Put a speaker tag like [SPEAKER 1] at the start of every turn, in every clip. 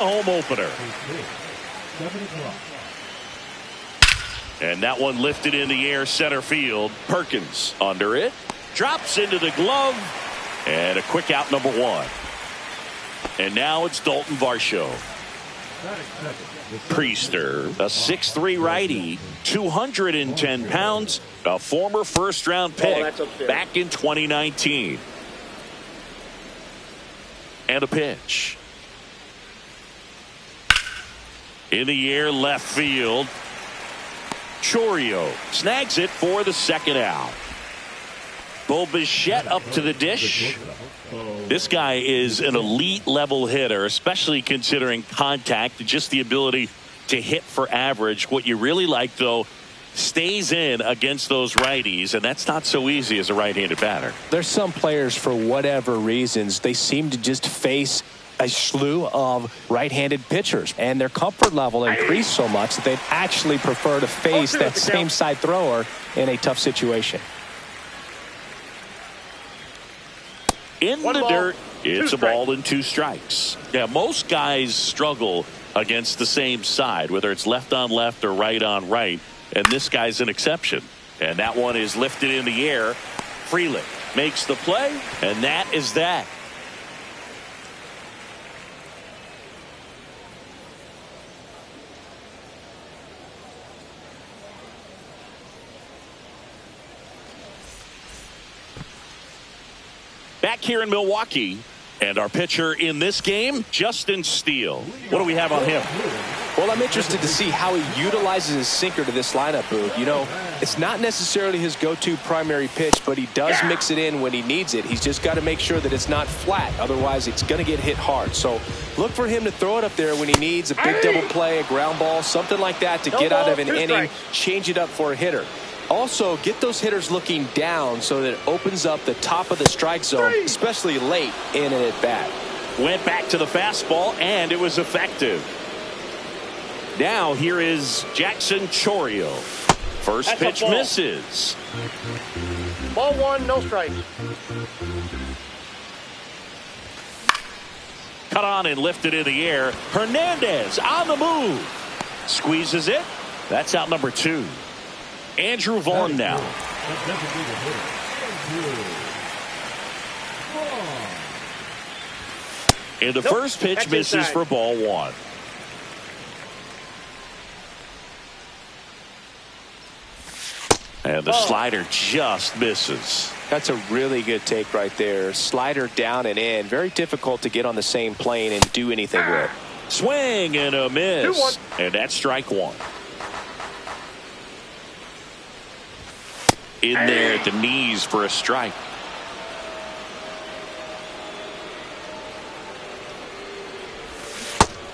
[SPEAKER 1] home opener. And that one lifted in the air center field. Perkins under it. Drops into the glove. And a quick out, number one. And now it's Dalton Varsho. Priester, a 6'3" righty, 210 pounds, a former first-round pick back in 2019. And a pitch. In the air, left field. Chourio snags it for the second out. Bo Bichette up to the dish. This guy is an elite level hitter, especially considering contact, just the ability to hit for average. What you really like, though, stays in against those righties, and that's not so easy as a right-handed batter.
[SPEAKER 2] There's some players, for whatever reasons, they seem to just face a slew of right-handed pitchers, and their comfort level increased so much that they'd actually prefer to face that same side thrower in a tough situation.
[SPEAKER 1] In the dirt, it's a ball and 2 strikes. Yeah, most guys struggle against the same side, whether it's left on left or right on right, and this guy's an exception. And that one is lifted in the air. Frelick makes the play, and that is that. Back here in Milwaukee, and our pitcher in this game, Justin Steele. What do we have on him?
[SPEAKER 2] Well, I'm interested to see how he utilizes his sinker to this lineup, Boog. You know, it's not necessarily his go-to primary pitch, but he does mix it in when he needs it. He's just got to make sure that it's not flat. Otherwise, it's going to get hit hard. So look for him to throw it up there when he needs a big double play, a ground ball, something like that to get out of an inning, change it up for a hitter. Also, get those hitters looking down so that it opens up the top of the strike zone, especially late in an at-bat.
[SPEAKER 1] Went back to the fastball, and it was effective. Now here is Jackson Chourio. First pitch misses.
[SPEAKER 3] Ball 1, no strike.
[SPEAKER 1] Cut on and lifted in the air. Hernandez on the move. Squeezes it. That's out number 2. Andrew Vaughn now. And the first pitch misses for ball 1. And the slider just misses.
[SPEAKER 2] That's a really good take right there. Slider down and in. Very difficult to get on the same plane and do anything with.
[SPEAKER 1] Swing and a miss. And that's strike 1. In there at the knees for a strike.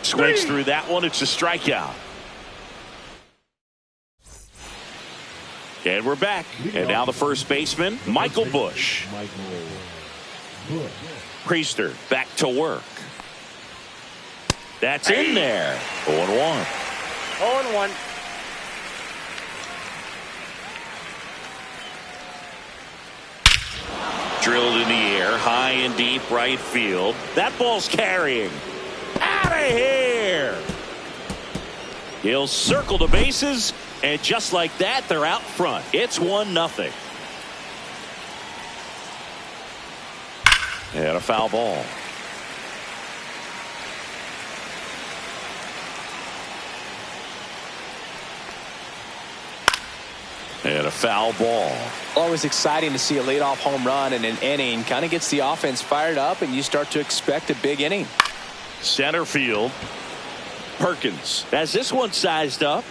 [SPEAKER 1] Swings through that one. It's a strikeout. And we're back. And now the first baseman, Michael Busch. Priester back to work. That's in there. 0-1.
[SPEAKER 3] 0-1.
[SPEAKER 1] Drilled in the air, high and deep right field. That ball's carrying. Out of here. He'll circle the bases, and just like that, they're out front. It's 1-0. And a foul ball. And a foul ball.
[SPEAKER 2] Always exciting to see a leadoff home run in an inning. Kind of gets the offense fired up, and you start to expect a big inning.
[SPEAKER 1] Center field. Perkins has this one sized up.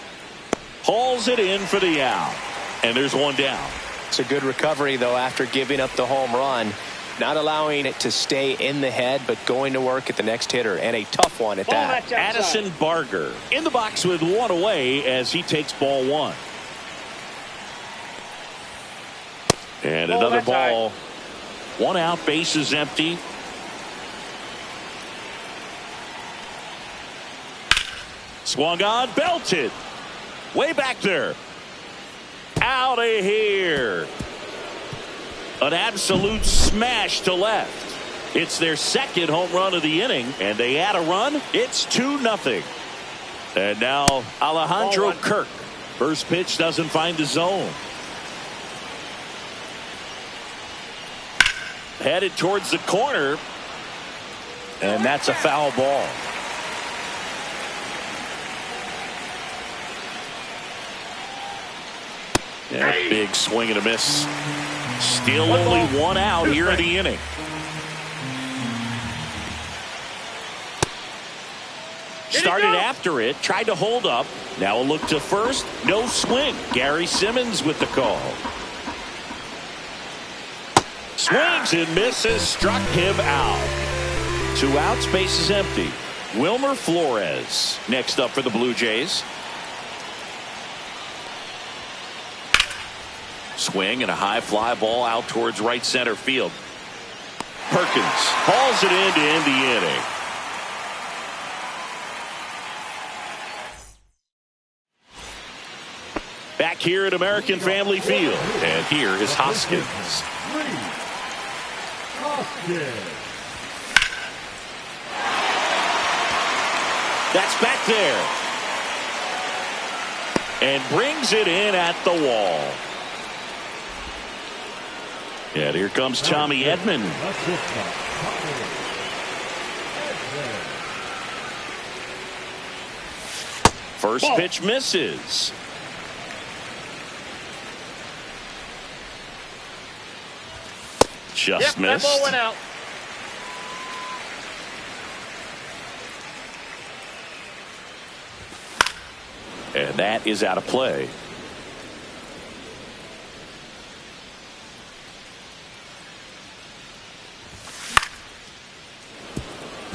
[SPEAKER 1] Hauls it in for the out. And there's one down.
[SPEAKER 2] It's a good recovery, though, after giving up the home run. Not allowing it to stay in the head, but going to work at the next hitter. And a tough one at that.
[SPEAKER 1] Addison Barger in the box with one away as he takes ball 1. And another ball. 1 out, bases empty. Swung on, belted. Way back there. Out of here. An absolute smash to left. It's their second home run of the inning, and they add a run. It's 2-0. And now Alejandro Kirk. First pitch doesn't find the zone. Headed towards the corner, and that's a foul ball. Yeah, big swing and a miss. Still only one out here in the inning. Started after it, tried to hold up. Now a look to first, no swing. Gary Simmons with the call. Swings and misses, struck him out. 2 outs, base is empty. Wilmer Flores next up for the Blue Jays. Swing and a high fly ball out towards right center field. Perkins hauls it in to end the inning. Back here at American Family Field. And here is Hoskins. That's back there. And brings it in at the wall. And here comes Tommy Edman. First pitch misses. Just missed.
[SPEAKER 3] That ball went out.
[SPEAKER 1] And that is out of play.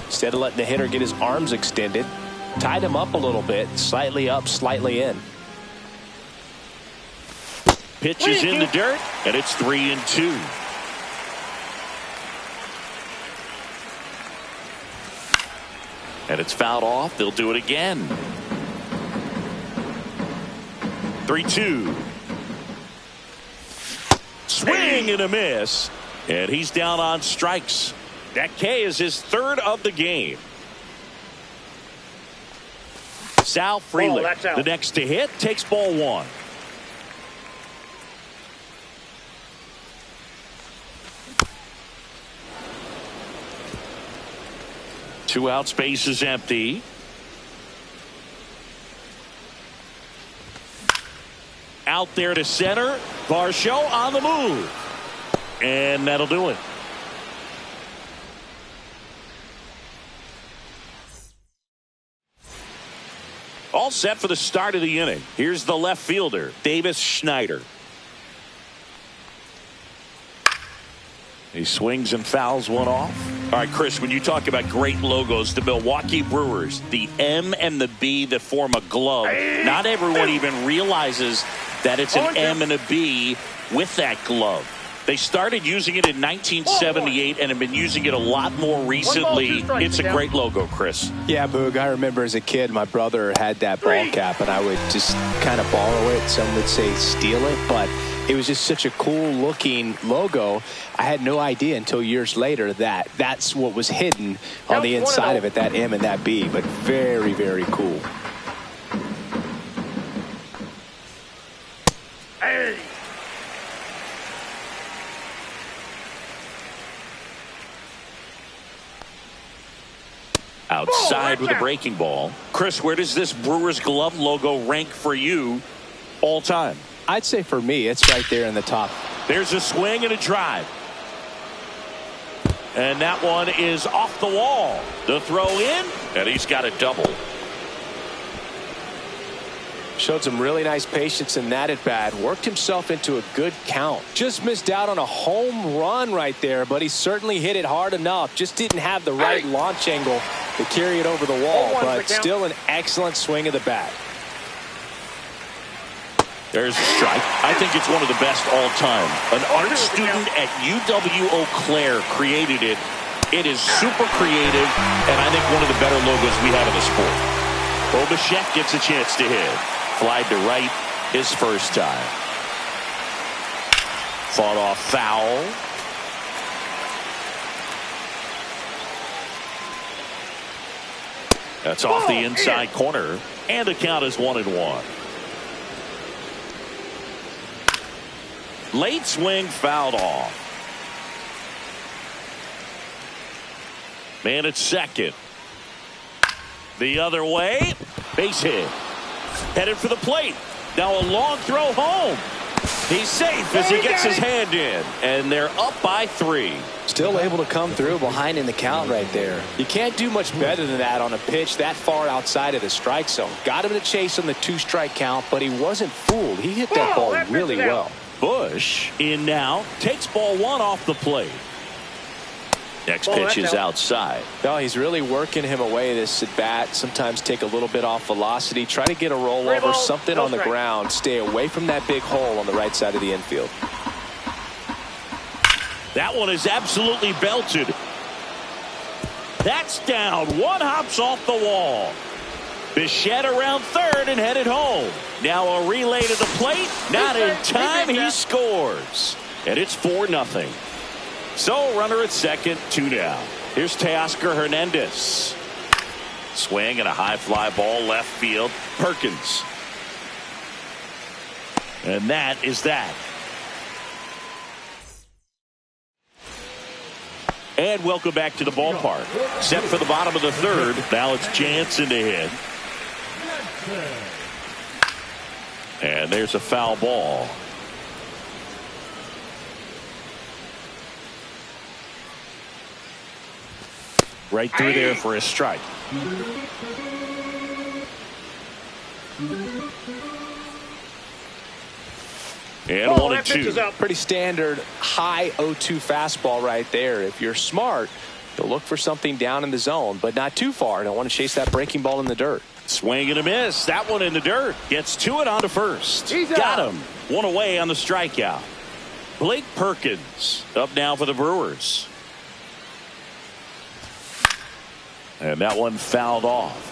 [SPEAKER 2] Instead of letting the hitter get his arms extended, tied him up a little bit, slightly up, slightly in.
[SPEAKER 1] Pitch is in the dirt, and it's 3-2. And it's fouled off. They'll do it again. 3-2. Swing and a miss. And he's down on strikes. That K is his third of the game. Sal Frelick, the next to hit, takes ball 1. Two outs, base is empty. Out there to center. Varsho on the move. And that'll do it. All set for the start of the inning. Here's the left fielder, Davis Schneider. He swings and fouls one off. All right, Chris, when you talk about great logos, the Milwaukee Brewers, the M and the B that form a glove, not everyone even realizes that it's an M and a B with that glove. They started using it in 1978 and have been using it a lot more recently. It's a great logo, Chris.
[SPEAKER 2] Yeah, Boog, I remember as a kid, my brother had that ball cap, and I would just kind of borrow it. Some would say steal it, but it was just such a cool looking logo. I had no idea until years later that that's what was hidden on the inside of it, that M and that B, but very, very cool.
[SPEAKER 3] Hey.
[SPEAKER 1] Outside with a breaking ball. Chris, where does this Brewers glove logo rank for you all time?
[SPEAKER 2] I'd say for me, it's right there in the top.
[SPEAKER 1] There's a swing and a drive. And that one is off the wall. The throw in, and he's got a double.
[SPEAKER 2] Showed some really nice patience in that at bat. Worked himself into a good count. Just missed out on a home run right there, but he certainly hit it hard enough. Just didn't have the right launch angle to carry it over the wall, but still an excellent swing of the bat.
[SPEAKER 1] There's a strike. I think it's one of the best all time. An art student at UW-Eau Claire created it. It is super creative, and I think one of the better logos we have in the sport. Bo Bichette gets a chance to hit. Flied to right his first time. Fought off foul. That's off the inside corner, and the count is 1-1. Late swing fouled off. Man at second. The other way. Base hit. Headed for the plate. Now a long throw home. He's safe as he gets his hand in. And they're up by 3.
[SPEAKER 2] Still able to come through behind in the count right there. You can't do much better than that on a pitch that far outside of the strike zone. Got him to chase on the 2-strike count, but he wasn't fooled. He hit that ball really well.
[SPEAKER 1] Bush in now. Takes ball 1 off the plate. Next pitch is outside.
[SPEAKER 2] No, he's really working him away this at bat. Sometimes take a little bit off velocity. Try to get a rollover, something on the ground. Stay away from that big hole on the right side of the infield.
[SPEAKER 1] That one is absolutely belted. That's down. One hops off the wall. Bichette around third and headed home. Now a relay to the plate. Not in time. He scores. And it's 4-0. So runner at second, 2 down. Here's Teoscar Hernandez. Swing and a high fly ball left field. Perkins. And that is that. And welcome back to the ballpark. Set for the bottom of the third. Now it's Jansen to hit. And there's a foul ball. Right through there for a strike. And 1-2.
[SPEAKER 2] Pretty standard high 0-2 fastball right there. If you're smart, you'll look for something down in the zone, but not too far. Don't want to chase that breaking ball in the dirt.
[SPEAKER 1] Swing and a miss. That one in the dirt. Gets to it on to first. Got him. 1 away on the strikeout. Blake Perkins up now for the Brewers. And that one fouled off.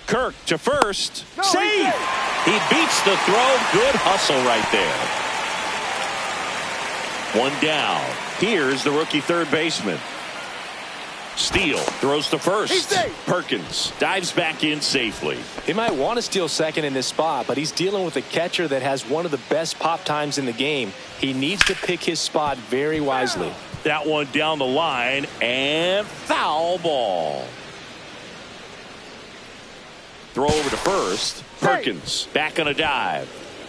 [SPEAKER 1] Kirk to first. Save! He beats the throw. Good hustle right there. 1 down. Here's the rookie third baseman. Steele throws to first. Perkins dives back in safely.
[SPEAKER 2] He might want to steal second in this spot, but he's dealing with a catcher that has one of the best pop times in the game. He needs to pick his spot very wisely.
[SPEAKER 1] That one down the line and foul ball. Throw over to first. Perkins back on a dive.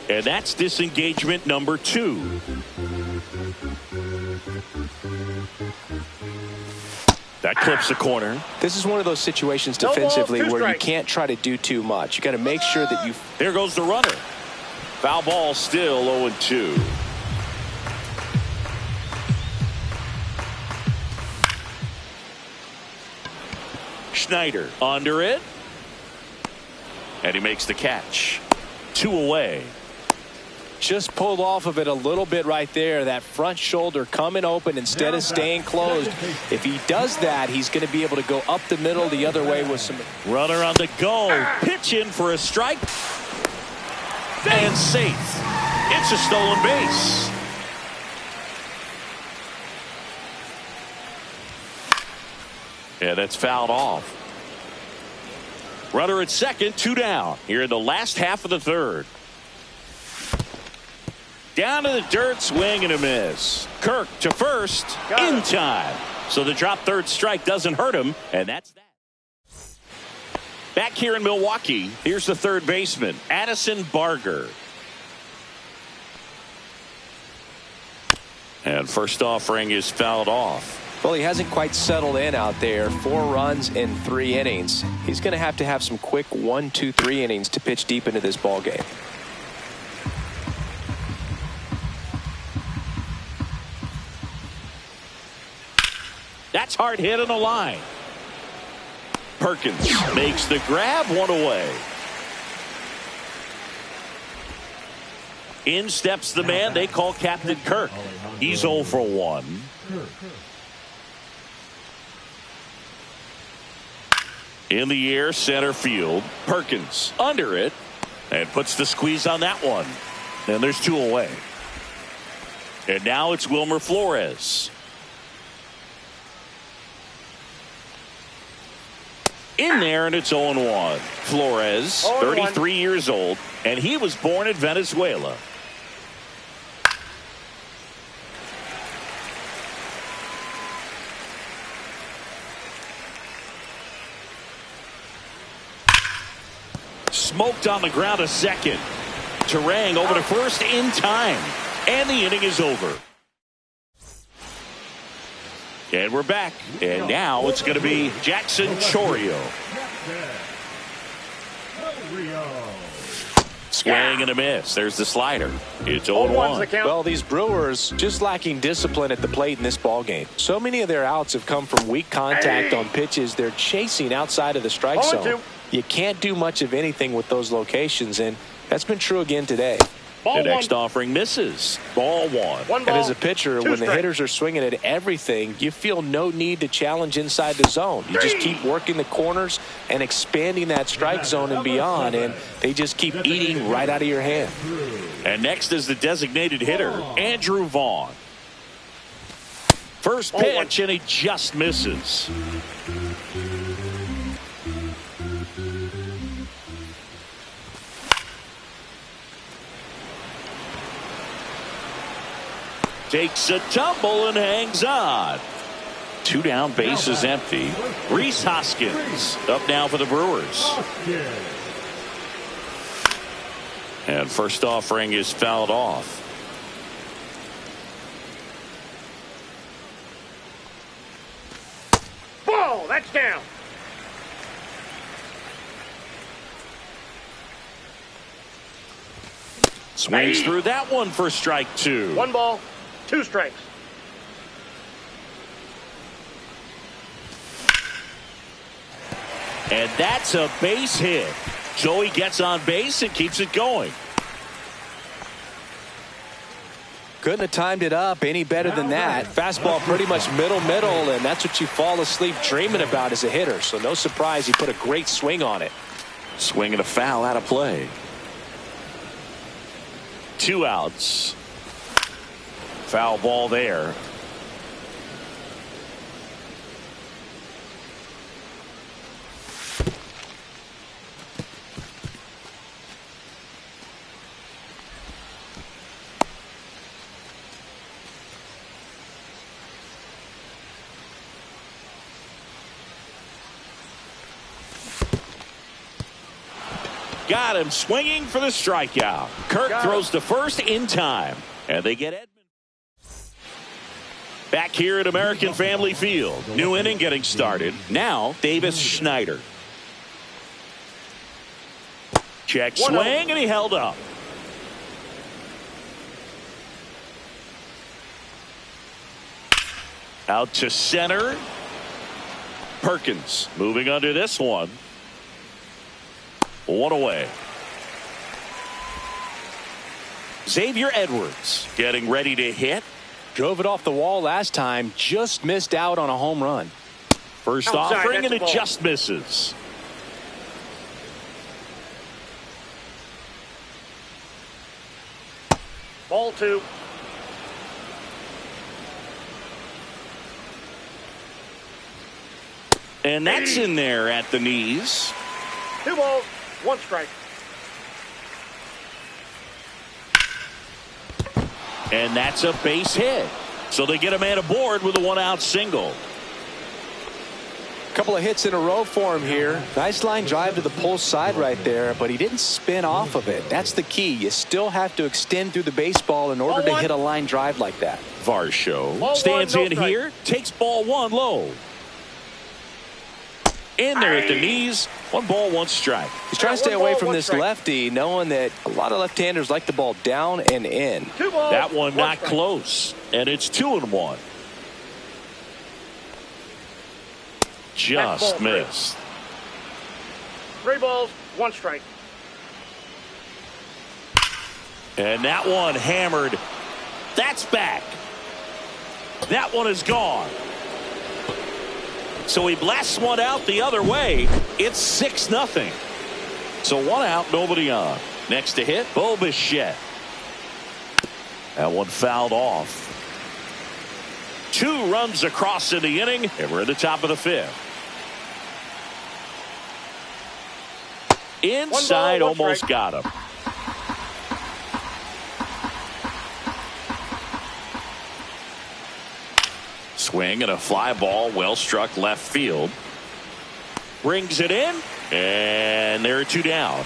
[SPEAKER 1] And that's disengagement number 2. That clips the corner.
[SPEAKER 2] This is one of those situations defensively where you can't try to do too much. You got to make sure that you.
[SPEAKER 1] There goes the runner. Foul ball still 0-2. Schneider under it. And he makes the catch. 2 away.
[SPEAKER 2] Just pulled off of it a little bit right there. That front shoulder coming open instead of staying closed. If he does that, he's going to be able to go up the middle the other way with some.
[SPEAKER 1] Runner on the go. Pitch in for a strike. And safe. It's a stolen base. Yeah, that's fouled off. Runner at second, 2 down. Here in the last half of the third. Down to the dirt, swing and a miss. Kirk to first, in time. So the drop third strike doesn't hurt him, and that's that. Back here in Milwaukee, here's the third baseman, Addison Barger. And first offering is fouled off.
[SPEAKER 2] Well, he hasn't quite settled in out there. 4 runs in 3 innings. He's going to have some quick 1, 2, 3 innings to pitch deep into this ball game.
[SPEAKER 1] That's hard hit on the line. Perkins makes the grab, 1 away. In steps the man they call Captain Kirk. He's 0 for 1. In the air, center field. Perkins under it and puts the squeeze on that one. And there's 2 away. And now it's Wilmer Flores. In there, and it's 0-1. Flores, 33 years old, and he was born in Venezuela. Smoked on the ground a second. Terang over to first in time. And the inning is over. And we're back. And now it's going to be Jackson Chourio. Swing and a miss. There's the slider. It's 0-1.
[SPEAKER 2] Well, these Brewers just lacking discipline at the plate in this ball game. So many of their outs have come from weak contact on pitches they're chasing outside of the strike zone. You can't do much of anything with those locations, and that's been true again today.
[SPEAKER 1] The next offering misses. Ball 1.
[SPEAKER 2] And as a pitcher, when the hitters are swinging at everything, you feel no need to challenge inside the zone. You just keep working the corners and expanding that strike zone and beyond, and they just keep eating right out of your hand.
[SPEAKER 1] And next is the designated hitter, Andrew Vaughn. First pitch, and he just misses. Takes a tumble and hangs on. 2 down, base is empty. Rhys Hoskins up now for the Brewers. And first offering is fouled off.
[SPEAKER 3] Ball, that's down.
[SPEAKER 1] Swings through that one for strike 2.
[SPEAKER 3] 1 ball, 2 strikes.
[SPEAKER 1] And that's a base hit. So he gets on base and keeps it going.
[SPEAKER 2] Couldn't have timed it up any better than that. Fastball pretty much middle, and that's what you fall asleep dreaming about as a hitter. So no surprise he put a great swing on it.
[SPEAKER 1] Swing and a foul out of play. 2 outs. Foul ball there. Got him swinging for the strikeout. Kirk throws to first in time. And they get Edmund. Back here at American Family Field. New inning getting started. Now Davis Schneider. Check swing, and he held up. Out to center. Perkins moving under this one. 1 away. Xavier Edwards getting ready to hit.
[SPEAKER 2] Drove it off the wall last time. Just missed out on a home run.
[SPEAKER 1] First offering, and it just misses.
[SPEAKER 3] Ball 2.
[SPEAKER 1] And that's in there at the knees.
[SPEAKER 3] 2 balls, 1 strike.
[SPEAKER 1] And that's a base hit. So they get a man aboard with a 1-out single.
[SPEAKER 2] Couple of hits in a row for him here. Nice line drive to the pull side right there, but he didn't spin off of it. That's the key. You still have to extend through the baseball in order to hit a line drive like that.
[SPEAKER 1] Varsho stands in here, takes ball 1 low. In there at the knees. 1 ball, 1 strike.
[SPEAKER 2] He's trying to stay away from this lefty, knowing that a lot of left-handers like the ball down and in.
[SPEAKER 3] 2 balls,
[SPEAKER 1] that one not
[SPEAKER 3] strike.
[SPEAKER 1] close, and it's 2-1. Just missed.
[SPEAKER 3] 3 balls, 1 strike.
[SPEAKER 1] And that one hammered. That's back. That one is gone. So he blasts one out the other way. It's 6-0. So 1 out, nobody on. Next to hit, Bo Bichette. That one fouled off. 2 runs across in the inning, and we're at the top of the 5th. Inside, almost got him. Swing and a fly ball, well struck left field. Brings it in, and there are 2 down.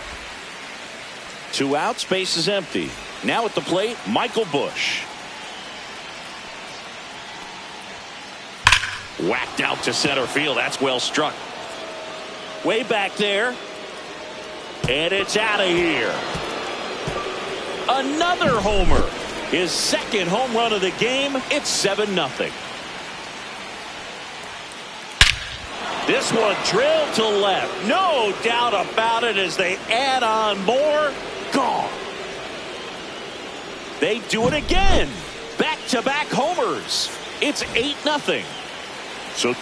[SPEAKER 1] 2 outs, base is empty. Now at the plate, Michael Busch. Whacked out to center field. That's well struck. Way back there. And it's out of here. Another homer. His 2nd home run of the game. It's 7-0. This one drilled to left. No doubt about it as they add on more. Gone. They do it again. Back-to-back homers. It's 8-0. So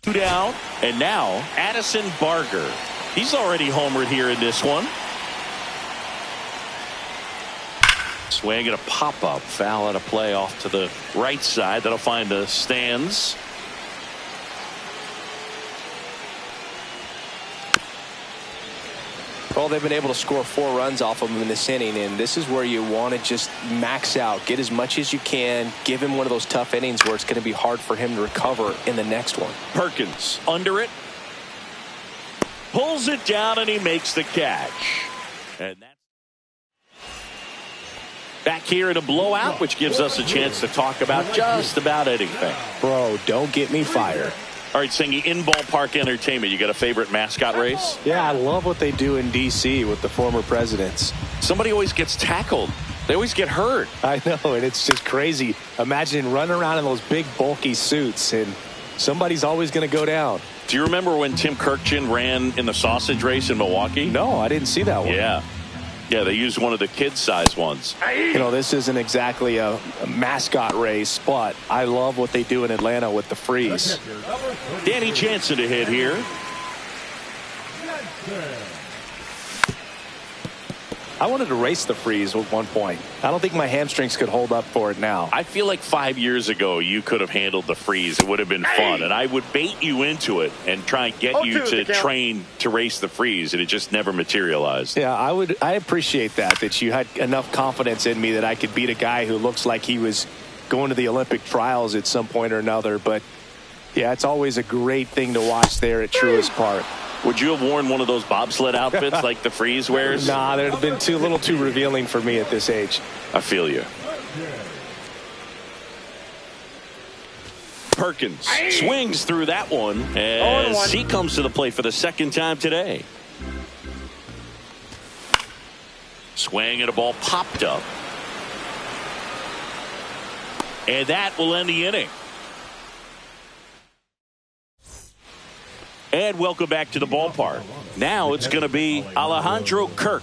[SPEAKER 1] 2 down. And now Addison Barger. He's already homered here in this one. Swing and a pop-up. Foul at a play off to the right side. That'll find the stands.
[SPEAKER 2] Well, they've been able to score 4 runs off of him in this inning, and this is where you want to just max out, get as much as you can, give him one of those tough innings where it's going to be hard for him to recover in the next one.
[SPEAKER 1] Perkins under it, pulls it down, and he makes the catch. And that's back here in a blowout, which gives us a chance to talk about just about anything.
[SPEAKER 2] Bro, don't get me fired.
[SPEAKER 1] All right, Singy, in ballpark entertainment, you got a favorite mascot race?
[SPEAKER 2] Yeah, I love what they do in D.C. with the former presidents.
[SPEAKER 1] Somebody always gets tackled. They always get hurt.
[SPEAKER 2] I know, and it's just crazy. Imagine running around in those big, bulky suits, and somebody's always going to go down.
[SPEAKER 1] Do you remember when Tim Kirkjian ran in the sausage race in Milwaukee?
[SPEAKER 2] No, I didn't see that one.
[SPEAKER 1] Yeah. Yeah, they used one of the kid-size ones.
[SPEAKER 2] You know, this isn't exactly a mascot race, but I love what they do in Atlanta with the freeze.
[SPEAKER 1] Danny Jansen to hit here.
[SPEAKER 2] I wanted to race the freeze at one point. I don't think my hamstrings could hold up for it now.
[SPEAKER 1] I feel like 5 years ago you could have handled the freeze. It would have been fun, and I would bait you into it and try and get you to train to race the freeze, and it just never materialized.
[SPEAKER 2] Yeah, I appreciate that you had enough confidence in me that I could beat a guy who looks like he was going to the Olympic trials at some point or another. But yeah, it's always a great thing to watch there at Truist Park.
[SPEAKER 1] Would you have worn one of those bobsled outfits like the freeze wears?
[SPEAKER 2] Nah, that would have been a little too revealing for me at this age.
[SPEAKER 1] I feel you. Perkins swings through that one as he comes to the plate for the 2nd time today. Swing and a ball popped up. And that will end the inning. And welcome back to the ballpark. Now it's going to be Alejandro Kirk.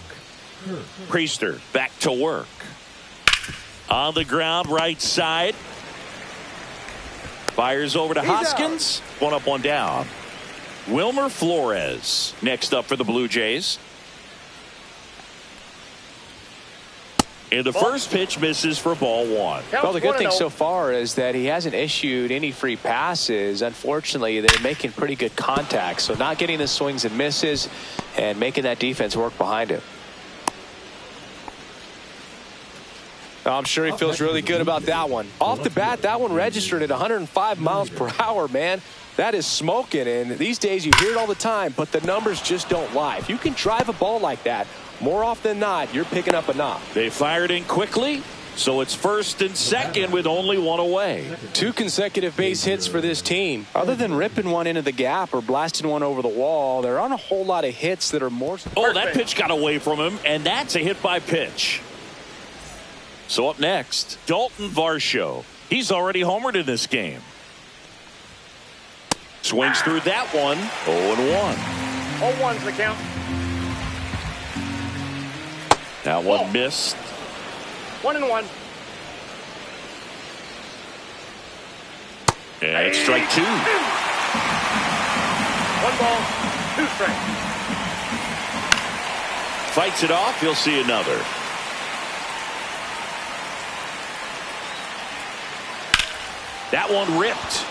[SPEAKER 1] Priester back to work. On the ground, right side. Fires over to Hoskins. One up, one down. Wilmer Flores next up for the Blue Jays. And the first pitch misses for ball 1.
[SPEAKER 2] Well, the good thing so far is that he hasn't issued any free passes. Unfortunately, they're making pretty good contact. So not getting the swings and misses and making that defense work behind him. I'm sure he feels really good about that one. Off the bat, that one registered at 105 miles per hour, man. That is smoking, and these days you hear it all the time, but the numbers just don't lie. If you can drive a ball like that, more often than not, you're picking up a knock.
[SPEAKER 1] They fired in quickly, so it's 1st and 2nd with only 1 away.
[SPEAKER 2] 2 consecutive base hits for this team. Other than ripping one into the gap or blasting one over the wall, there aren't a whole lot of hits that are more...
[SPEAKER 1] Oh, that pitch got away from him, and that's a hit by pitch. So up next, Dalton Varsho. He's already homered in this game. Swings through that one. 0-1.
[SPEAKER 3] 0-1's the count.
[SPEAKER 1] That one missed.
[SPEAKER 3] 1-1.
[SPEAKER 1] And it's strike two.
[SPEAKER 3] 1 ball, 2 strikes.
[SPEAKER 1] Fights it off. He'll see another. That one ripped.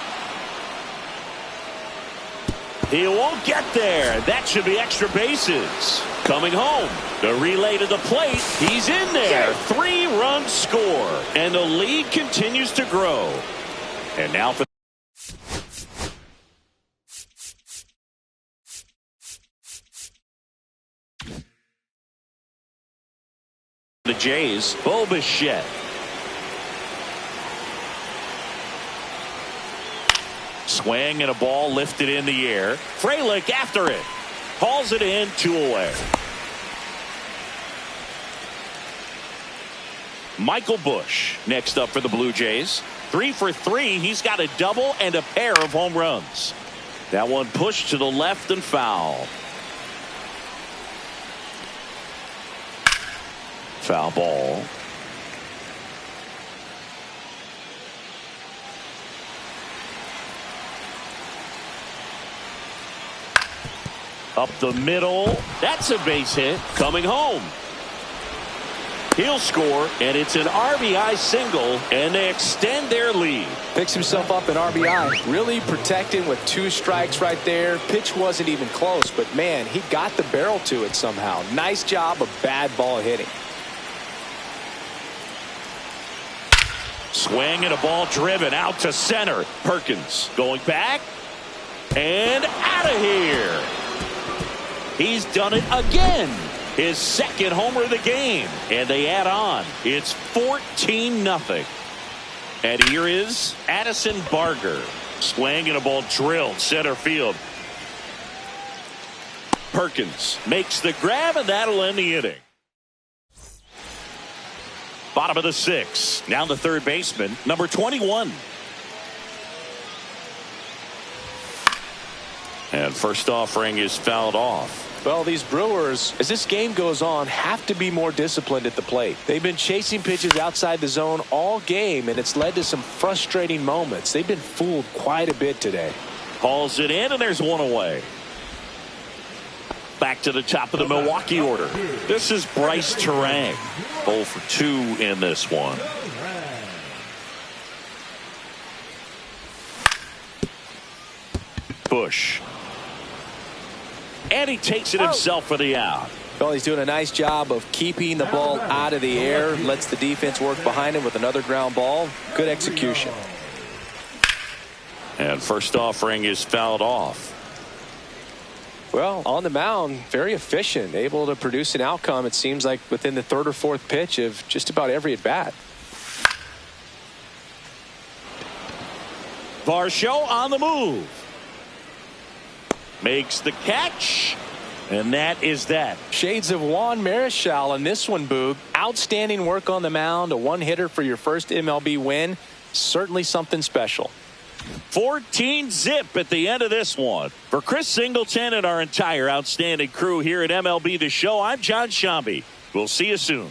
[SPEAKER 1] He won't get there. That should be extra bases. Coming home. The relay to the plate. He's in there. 3-run score. And the lead continues to grow. And now for the Jays. Bo Bichette. Swing and a ball lifted in the air. Frelick after it. Calls it in, 2 away. Michael Busch next up for the Blue Jays. 3 for 3. He's got a double and a pair of home runs. That one pushed to the left and foul. Foul ball. Up the middle. That's a base hit. Coming home. He'll score, and it's an RBI single, and they extend their lead.
[SPEAKER 2] Picks himself up in RBI. Really protecting with 2 strikes right there. Pitch wasn't even close, but man, he got the barrel to it somehow. Nice job of bad ball hitting.
[SPEAKER 1] Swing and a ball driven out to center. Perkins going back and out of here. He's done it again. His 2nd homer of the game. And they add on. It's 14-0. And here is Addison Barger. Swing and a ball drilled center field. Perkins makes the grab, and that'll end the inning. Bottom of the 6th. Now the third baseman, number 21. And first offering is fouled off.
[SPEAKER 2] Well, these Brewers, as this game goes on, have to be more disciplined at the plate. They've been chasing pitches outside the zone all game, and it's led to some frustrating moments. They've been fooled quite a bit today.
[SPEAKER 1] Calls it in, and there's 1 away. Back to the top of the Milwaukee order. This is Bryce Terang. 0 for 2 in this one. Busch. And he takes it himself for the out.
[SPEAKER 2] Well, he's doing a nice job of keeping the ball out of the air. Lets the defense work behind him with another ground ball. Good execution.
[SPEAKER 1] And first offering is fouled off.
[SPEAKER 2] Well, on the mound, very efficient. Able to produce an outcome, it seems like, within the 3rd or 4th pitch of just about every at-bat.
[SPEAKER 1] Varsho on the move. Makes the catch. And that is that.
[SPEAKER 2] Shades of Juan Marichal in this one, Boog. Outstanding work on the mound. A 1-hitter for your first MLB win. Certainly something special.
[SPEAKER 1] 14-0 at the end of this one. For Chris Singleton and our entire outstanding crew here at MLB The Show, I'm John Shambi. We'll see you soon.